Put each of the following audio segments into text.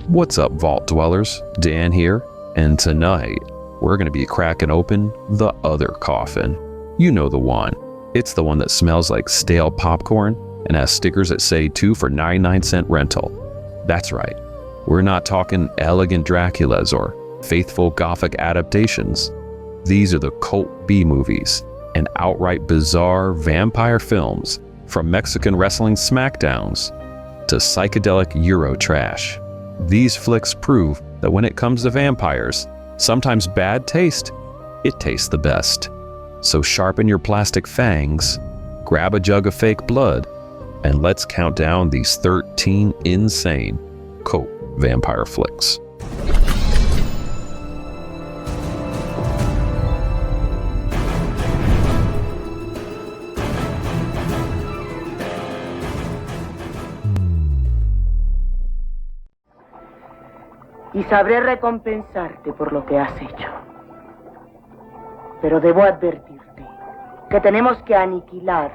What's up, Vault Dwellers? Dan here, and tonight we're going to be cracking open the other coffin. You know the one. It's the one that smells like stale popcorn and has stickers that say 2 for 99-cent rental. That's right. We're not talking elegant Draculas or faithful Gothic adaptations. These are the cult B movies and outright bizarre vampire films, from Mexican wrestling smackdowns to psychedelic Euro trash. These flicks prove that when it comes to vampires, sometimes bad taste, it tastes the best. So sharpen your plastic fangs, grab a jug of fake blood, and let's count down these 13 insane cult vampire flicks. Y sabré recompensarte por lo que has hecho. Pero debo advertirte que tenemos que aniquilar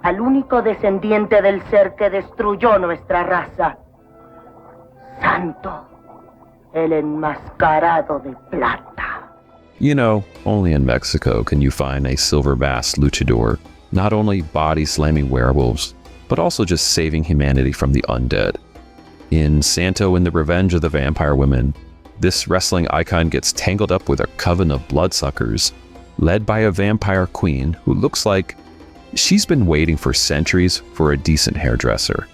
al único descendiente del ser que destruyó nuestra raza. Santo, el enmascarado de plata. You know, only in Mexico can you find a silver bass luchador, not only body-slamming werewolves, but also just saving humanity from the undead. In Santo and the Revenge of the Vampire Women, this wrestling icon gets tangled up with a coven of bloodsuckers, led by a vampire queen who looks like she's been waiting for centuries for a decent hairdresser.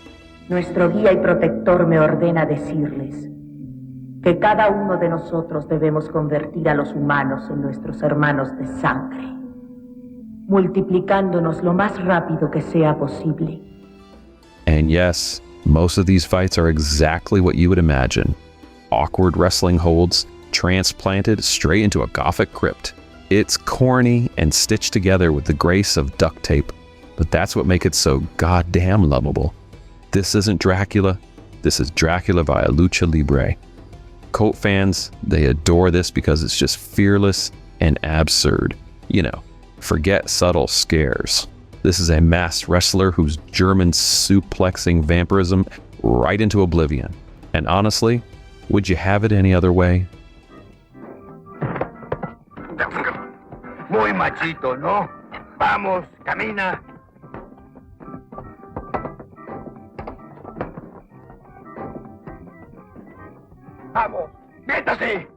Nuestro guía y protector me ordena decirles que cada uno de nosotros debemos convertir a los humanos en nuestros hermanos de sangre, multiplicándonos lo más rápido que sea posible. And yes, most of these fights are exactly what you would imagine. Awkward wrestling holds transplanted straight into a Gothic crypt. It's corny and stitched together with the grace of duct tape, but that's what makes it so goddamn lovable. This isn't Dracula, this is Dracula via Lucha Libre. Cult fans, they adore this because it's just fearless and absurd. You know, forget subtle scares. This is a masked wrestler who's German suplexing vampirism right into oblivion. And honestly, would you have it any other way? Muy machito, ¿no? Vamos, camina. Vamos, métase.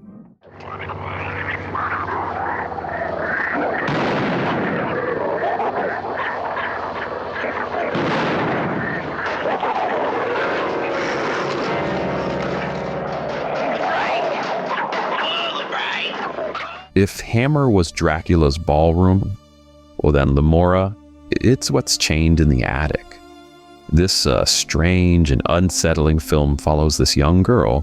If Hammer was Dracula's ballroom, well then Lemora, it's what's chained in the attic. This strange and unsettling film follows this young girl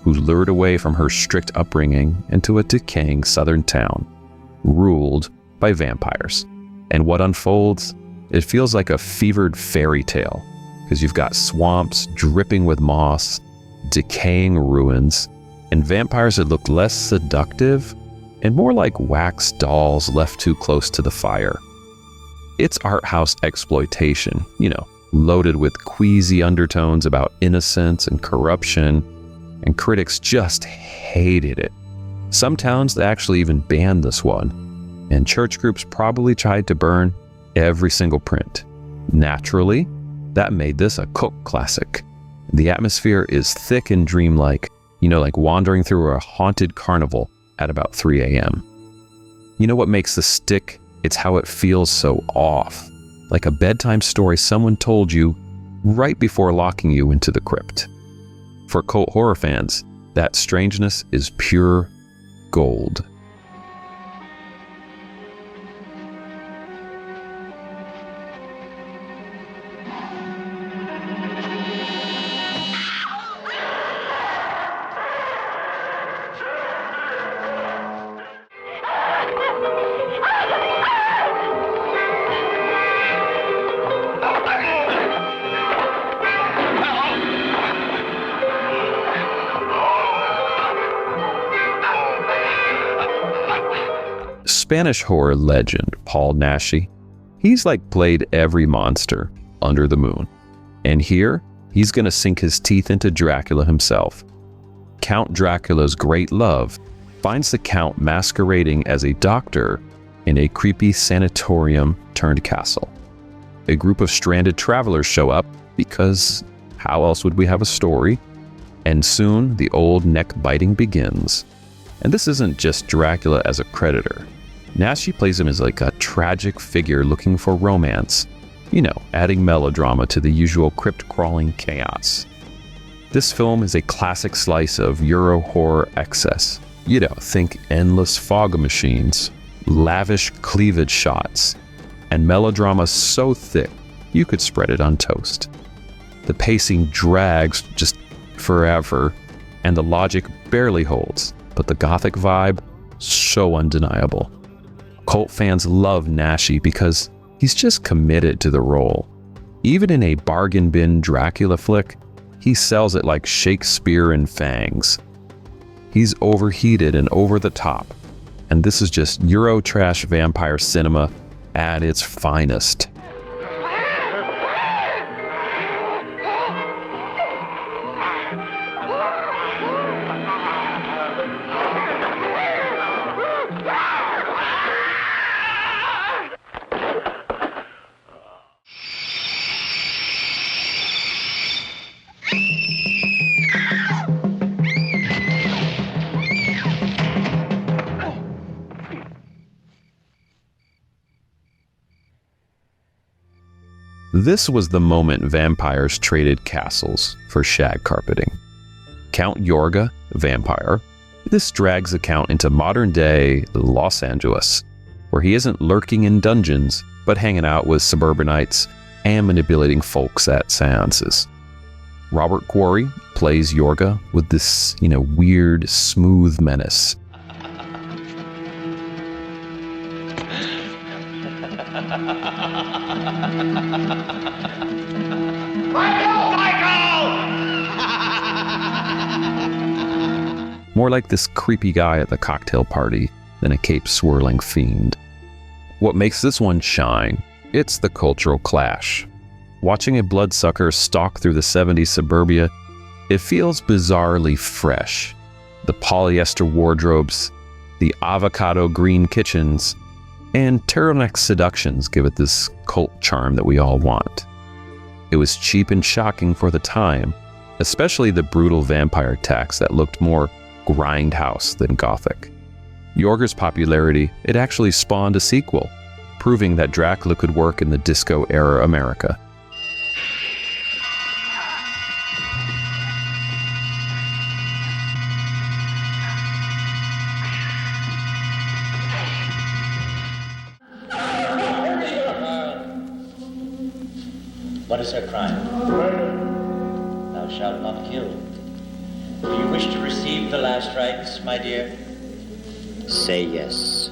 who's lured away from her strict upbringing into a decaying southern town, ruled by vampires. And what unfolds? It feels like a fevered fairy tale, because you've got swamps dripping with moss, decaying ruins, and vampires that look less seductive and more like wax dolls left too close to the fire. It's art house exploitation, you know, loaded with queasy undertones about innocence and corruption, and critics just hated it. Some towns actually even banned this one, and church groups probably tried to burn every single print. Naturally, that made this a cult classic. The atmosphere is thick and dreamlike, you know, like wandering through a haunted carnival at about 3 a.m. You know what makes this stick? It's how it feels so off, like a bedtime story someone told you right before locking you into the crypt. For cult horror fans, that strangeness is pure gold. Spanish horror legend Paul Naschy, he's like played every monster under the moon. And here, he's gonna sink his teeth into Dracula himself. Count Dracula's great love finds the Count masquerading as a doctor in a creepy sanatorium turned castle. A group of stranded travelers show up because how else would we have a story? And soon the old neck-biting begins. And this isn't just Dracula as a predator. Naschy plays him as like a tragic figure looking for romance, adding melodrama to the usual crypt-crawling chaos. This film is a classic slice of Euro horror excess. Think endless fog machines, lavish cleavage shots, and melodrama so thick you could spread it on toast. The pacing drags just forever, and the logic barely holds, but the gothic vibe, so undeniable. Cult fans love Naschy because he's just committed to the role. Even in a bargain bin Dracula flick, he sells it like Shakespeare in fangs. He's overheated and over the top, and this is just Euro trash vampire cinema at its finest. This was the moment Vampyres traded castles for shag carpeting. Count Yorga, vampire, this drags the Count into modern-day Los Angeles, where he isn't lurking in dungeons, but hanging out with suburbanites and manipulating folks at seances. Robert Quarry plays Yorga with this, weird, smooth menace. More like this creepy guy at the cocktail party than a cape-swirling fiend. What makes this one shine? It's the cultural clash. Watching a bloodsucker stalk through the 70s suburbia, it feels bizarrely fresh. The polyester wardrobes, the avocado green kitchens, and turtleneck seductions give it this cult charm that we all want. It was cheap and shocking for the time, especially the brutal vampire attacks that looked more grindhouse than gothic. Yorga's popularity, it actually spawned a sequel, proving that Dracula could work in the disco-era America. What is her crime? Thou shalt not kill. Do you wish to receive the last rites, my dear? Say yes.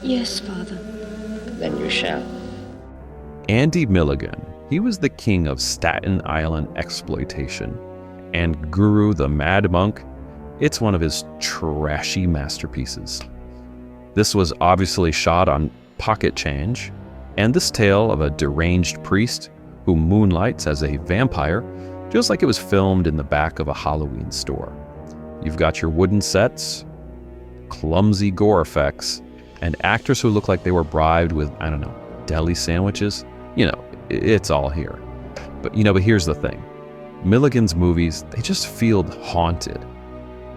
Yes, Father. Then you shall. Andy Milligan, he was the king of Staten Island exploitation. And Guru the Mad Monk, it's one of his trashy masterpieces. This was obviously shot on pocket change, and this tale of a deranged priest who moonlights as a vampire feels like it was filmed in the back of a Halloween store. You've got your wooden sets, clumsy gore effects, and actors who look like they were bribed with, deli sandwiches. It's all here. But here's the thing. Milligan's movies, they just feel haunted.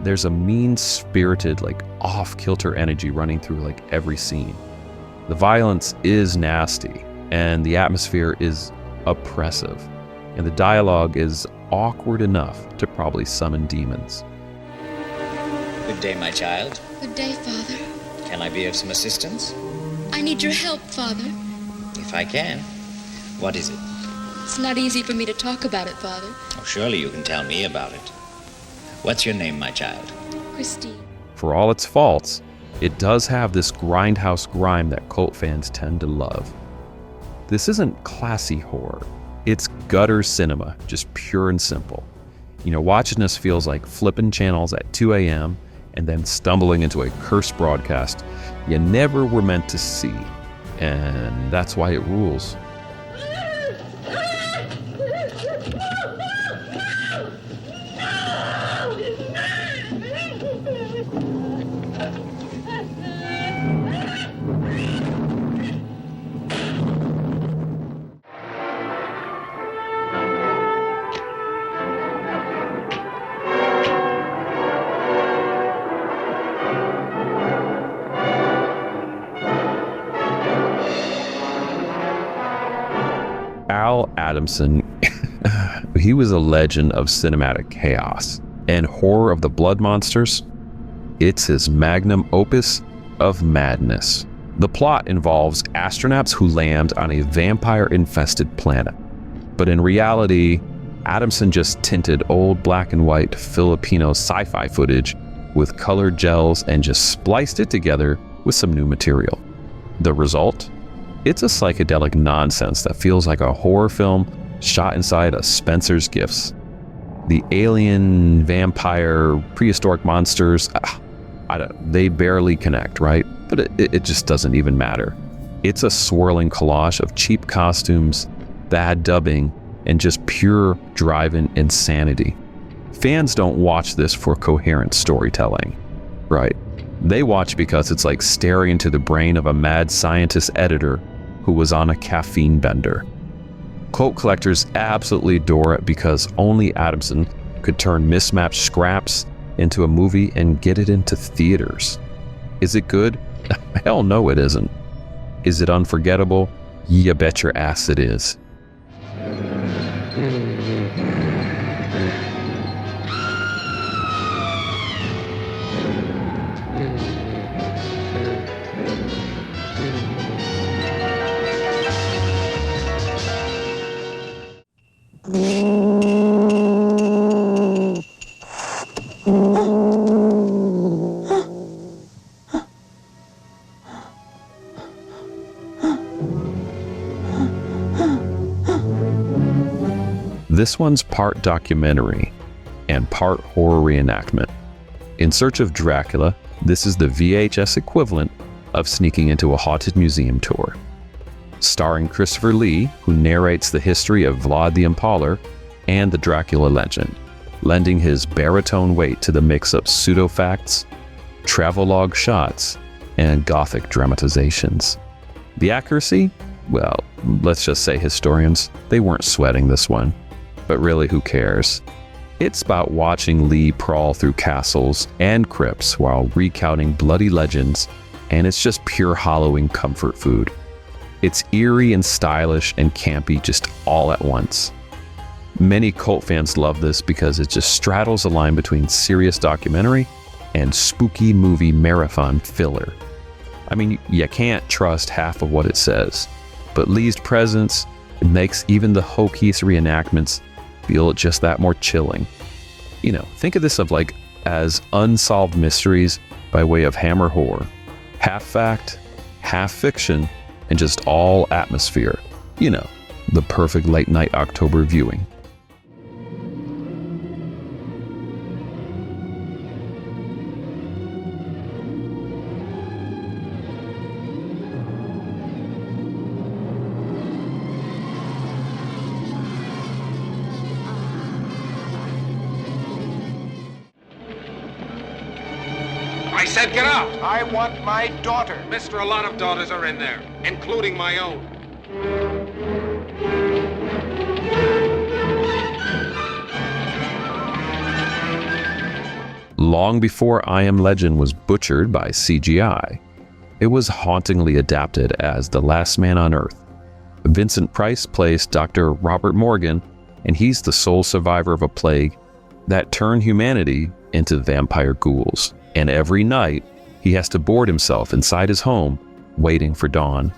There's a mean-spirited, off-kilter energy running through, every scene. The violence is nasty, and the atmosphere is oppressive, and the dialogue is awkward enough to probably summon demons. Good day, my child. Good day, Father. Can I be of some assistance? I need your help, Father. If I can. What is it? It's not easy for me to talk about it, Father. Oh, surely you can tell me about it. What's your name, my child? Christine. For all its faults, it does have this grindhouse grime that cult fans tend to love. This isn't classy horror. It's gutter cinema, just pure and simple. Watching this feels like flipping channels at 2 a.m. and then stumbling into a cursed broadcast you never were meant to see. And that's why it rules. Adamson, he was a legend of cinematic chaos and horror of the blood monsters. It's his magnum opus of madness. The plot involves astronauts who land on a vampire-infested planet. But in reality, Adamson just tinted old black and white Filipino sci-fi footage with colored gels and just spliced it together with some new material. The result? It's a psychedelic nonsense that feels like a horror film shot inside a Spencer's Gifts. The alien, vampire, prehistoric monsters, they barely connect, right? But it just doesn't even matter. It's a swirling collage of cheap costumes, bad dubbing, and just pure drive-in insanity. Fans don't watch this for coherent storytelling, right? They watch because it's like staring into the brain of a mad scientist editor who was on a caffeine bender. Cult collectors absolutely adore it because only Adamson could turn mismatched scraps into a movie and get it into theaters. Is it good? Hell no, it isn't. Is it unforgettable? You bet your ass it is. This one's part documentary and part horror reenactment. In Search of Dracula, this is the VHS equivalent of sneaking into a haunted museum tour. Starring Christopher Lee, who narrates the history of Vlad the Impaler and the Dracula legend, lending his baritone weight to the mix of pseudo-facts, travelogue shots, and gothic dramatizations. The accuracy? Well, let's just say historians, they weren't sweating this one. But really, who cares? It's about watching Lee crawl through castles and crypts while recounting bloody legends, and it's just pure Halloween comfort food. It's eerie and stylish and campy just all at once. Many cult fans love this because it just straddles the line between serious documentary and spooky movie marathon filler. I mean, you can't trust half of what it says, but Lee's presence makes even the hokiest reenactments feel just that more chilling. You know, think of this as unsolved mysteries by way of Hammer horror. Half fact, half fiction, and just all atmosphere. You know, the perfect late night October viewing. I said get out! I want my daughter. Mister, a lot of daughters are in there, including my own. Long before I Am Legend was butchered by CGI, it was hauntingly adapted as The Last Man on Earth. Vincent Price plays Dr. Robert Morgan, and he's the sole survivor of a plague that turned humanity into vampire ghouls. And every night, he has to board himself inside his home, waiting for dawn.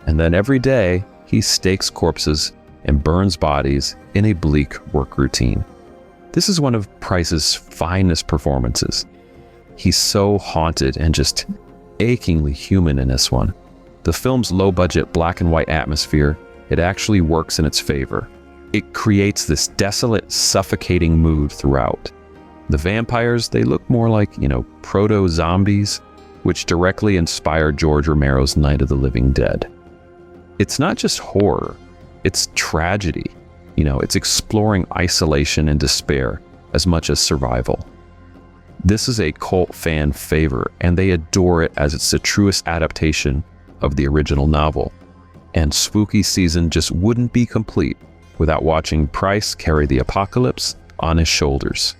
And then every day, he stakes corpses and burns bodies in a bleak work routine. This is one of Price's finest performances. He's so haunted and just achingly human in this one. The film's low-budget black and white atmosphere, it actually works in its favor. It creates this desolate, suffocating mood throughout. The vampires, they look more like, proto-zombies, which directly inspired George Romero's Night of the Living Dead. It's not just horror, it's tragedy. It's exploring isolation and despair as much as survival. This is a cult fan favorite, and they adore it as it's the truest adaptation of the original novel. And spooky season just wouldn't be complete without watching Price carry the apocalypse on his shoulders.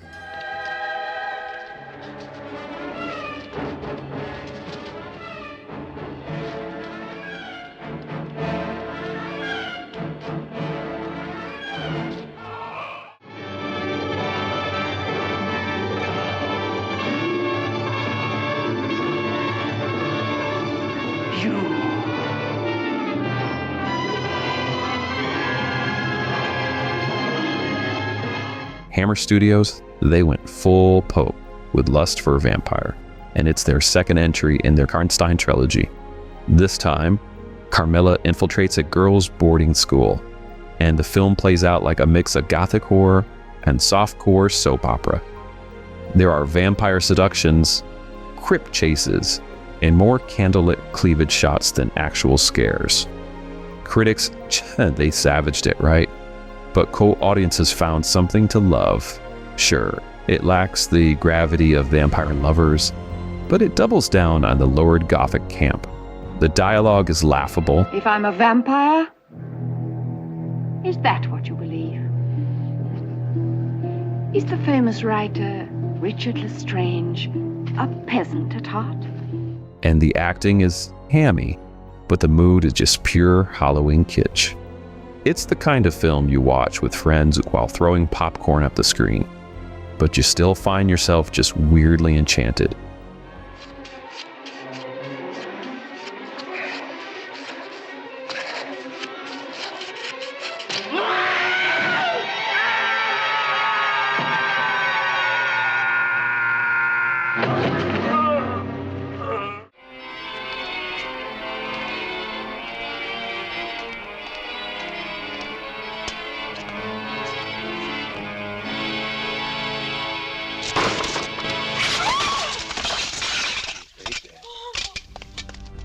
Hammer Studios, they went full Pope with Lust for a Vampire, and it's their second entry in their Karnstein trilogy. This time, Carmilla infiltrates a girls' boarding school, and the film plays out like a mix of gothic horror and softcore soap opera. There are vampire seductions, crypt chases, and more candlelit cleavage shots than actual scares. Critics, they savaged it, right? But cult audiences found something to love. Sure, it lacks the gravity of Vampire Lovers, but it doubles down on the lowered Gothic camp. The dialogue is laughable. If I'm a vampire? Is that what you believe? Is the famous writer Richard Lestrange a peasant at heart? And the acting is hammy, but the mood is just pure Halloween kitsch. It's the kind of film you watch with friends while throwing popcorn at the screen, but you still find yourself just weirdly enchanted.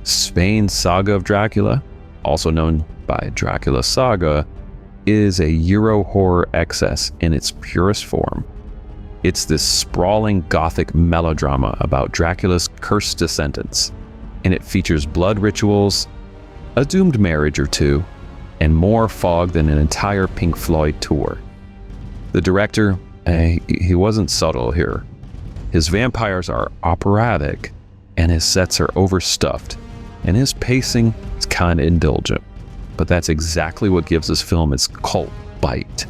Spain's Saga of Dracula, also known by Dracula Saga, is a Euro horror excess in its purest form. It's this sprawling Gothic melodrama about Dracula's cursed descendants, and it features blood rituals, a doomed marriage or two, and more fog than an entire Pink Floyd tour. The director, he wasn't subtle here. His vampires are operatic, and his sets are overstuffed, and his pacing is kind of indulgent. But that's exactly what gives this film its cult bite.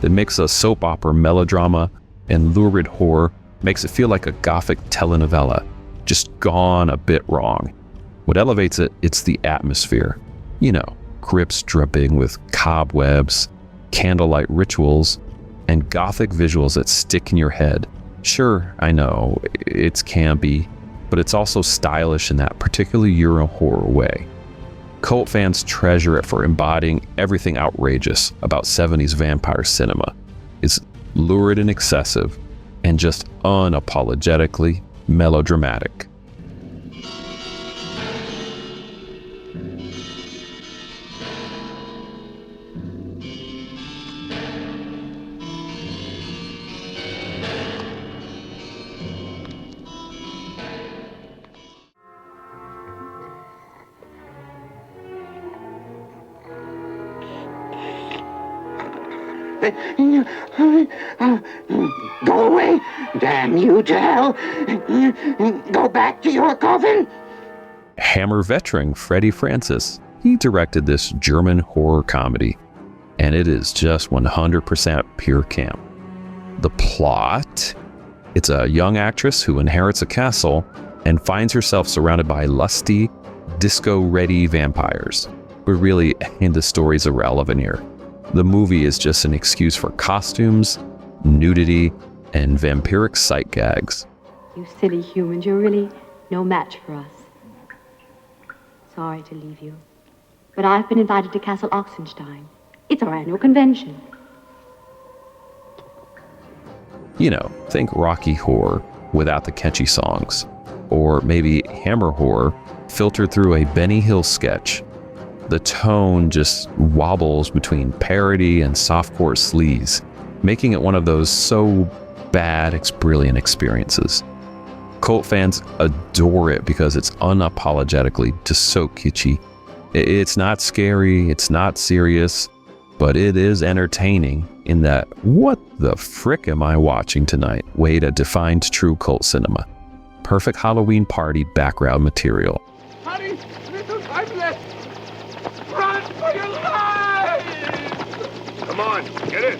The mix of soap opera melodrama and lurid horror makes it feel like a Gothic telenovela, just gone a bit wrong. What elevates it, it's the atmosphere. You know, crypts dripping with cobwebs, candlelight rituals, and Gothic visuals that stick in your head. Sure, I know, it's campy, but it's also stylish in that particular Euro horror way. Cult fans treasure it for embodying everything outrageous about 70s vampire cinema. It's lurid and excessive, and just unapologetically melodramatic. Go away! Damn you to hell! Go back to your coffin! Hammer veteran Freddie Francis, he directed this German horror comedy, and it is just 100% pure camp. The plot? It's a young actress who inherits a castle and finds herself surrounded by lusty, disco-ready vampires. But really, the story's irrelevant here. The movie is just an excuse for costumes, nudity, and vampiric sight gags. You silly humans, you're really no match for us. Sorry to leave you, but I've been invited to Castle Oxenstein. It's our annual convention. You know, think Rocky horror without the catchy songs. Or maybe Hammer horror filtered through a Benny Hill sketch. The tone just wobbles between parody and softcore sleaze, making it one of those so bad it's brilliant experiences. Cult fans adore it because it's unapologetically just so kitschy. It's not scary, it's not serious, but it is entertaining in that what the frick am I watching tonight way to define true cult cinema. Perfect Halloween party background material. Hurry! Little time left! Run for your lives! Come on, get in!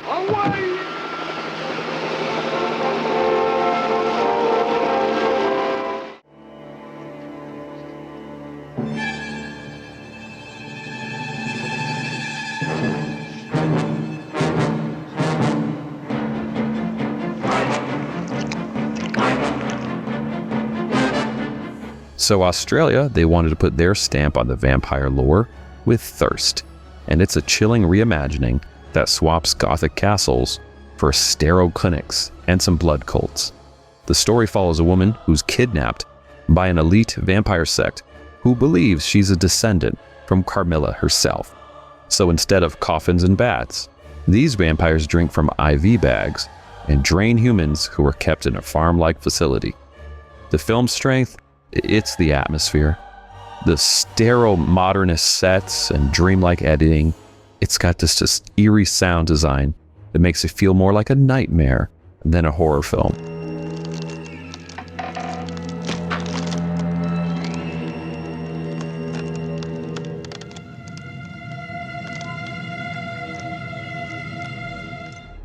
Away! So Australia, they wanted to put their stamp on the vampire lore with Thirst, and it's a chilling reimagining that swaps gothic castles for sterile clinics and some blood cults. The story follows a woman who's kidnapped by an elite vampire sect who believes she's a descendant from Carmilla herself. So instead of coffins and bats, these vampires drink from IV bags and drain humans who are kept in a farm-like facility. The film's strength, it's the atmosphere. The sterile modernist sets and dreamlike editing. It's got this eerie sound design that makes it feel more like a nightmare than a horror film.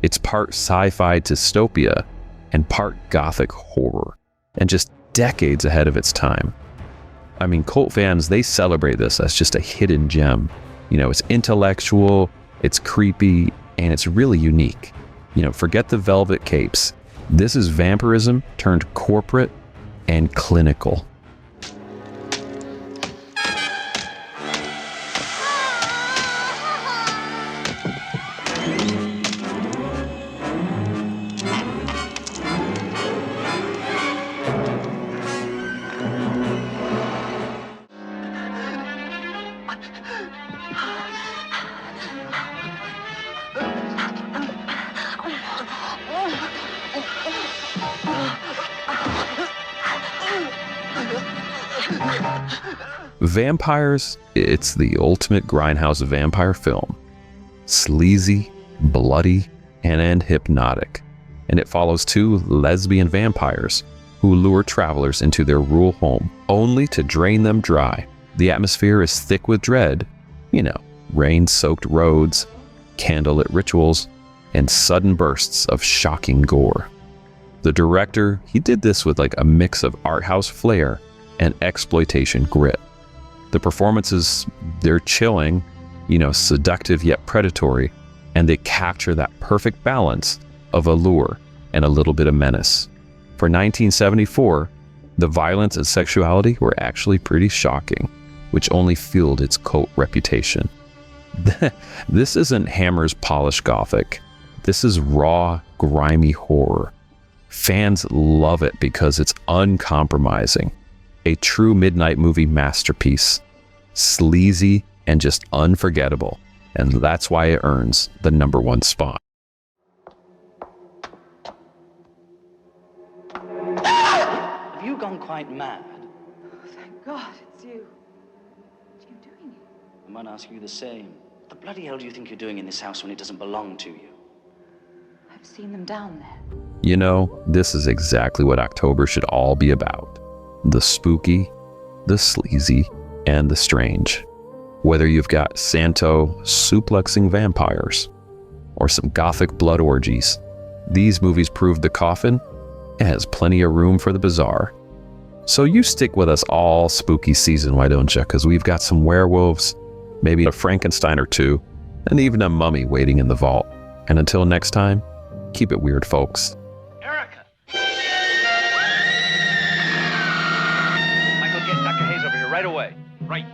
It's part sci-fi dystopia and part gothic horror, and just decades ahead of its time. I mean, cult fans, they celebrate this as just a hidden gem. You know, it's intellectual, it's creepy, and it's really unique. You know, forget the velvet capes. This is vampirism turned corporate and clinical. Vampyres, it's the ultimate grindhouse vampire film. Sleazy, bloody, and hypnotic. And it follows two lesbian vampires who lure travelers into their rural home, only to drain them dry. The atmosphere is thick with dread, you know, rain-soaked roads, candlelit rituals, and sudden bursts of shocking gore. The director, he did this with like a mix of art house flair and exploitation grit. The performances, they're chilling, you know, seductive yet predatory, and they capture that perfect balance of allure and a little bit of menace. For 1974, the violence and sexuality were actually pretty shocking, which only fueled its cult reputation. This isn't Hammer's polished gothic. This is raw, grimy horror. Fans love it because it's uncompromising. A true midnight movie masterpiece. Sleazy and just unforgettable. And that's why it earns the #1 spot. Have you gone quite mad? Oh, thank God, it's you. What are you doing? I might ask you the same. What the bloody hell do you think you're doing in this house when it doesn't belong to you? I've seen them down there. You know, this is exactly what October should all be about. The spooky, the sleazy, and the strange. Whether you've got Santo suplexing vampires or some gothic blood orgies, these movies prove the coffin has plenty of room for the bizarre. So you stick with us all spooky season, why don't you? Because we've got some werewolves, maybe a Frankenstein or two, and even a mummy waiting in the vault. And until next time, keep it weird, folks. Erica! Michael, get Dr. Hayes over here right away. Right.